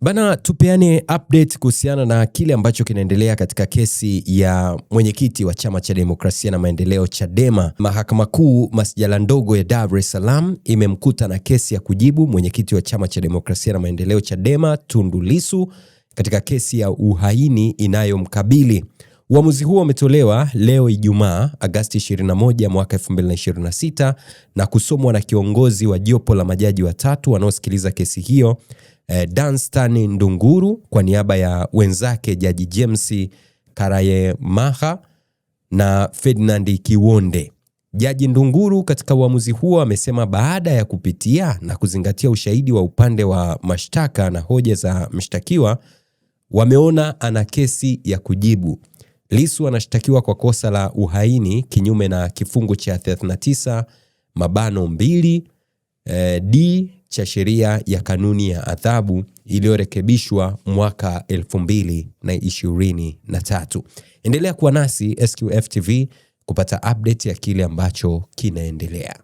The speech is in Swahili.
Bana, tupeane update kuhusiana na kile ambacho kinaendelea katika kesi ya mwenyekiti wa Chama cha Demokrasia na Maendeleo Chadema. Mahakama Kuu Masjala ndogo ya Dar es Salaam imemkuta na kesi ya kujibu mwenyekiti wa Chama cha Demokrasia na Maendeleo Chadema Tundu Lissu katika kesi ya uhaini inayomkabili. Uamuzi huo umetolewa leo Ijumaa Agosti 21 mwaka 2026 na kusomwa na kiongozi wa jopo la majaji watatu wanaosikiliza kesi hiyo, Danstan Ndunguru kwa niaba ya wenzake Jaji James Karayemaha na Ferdinand Kiwonde. Jaji Ndunguru katika uamuzi huo amesema baada ya kupitia na kuzingatia ushahidi wa upande wa mashtaka na hoja za mshtakiwa, wameona ana kesi ya kujibu. Lissu anashtakiwa kwa kosa la uhaini kinyume na kifungu cha 39(2) D cha sheria ya kanuni ya adhabu iliyorekebishwa mwaka 2023. Endelea kuwa nasi SQF TV kupata update ya kile ambacho kinaendelea.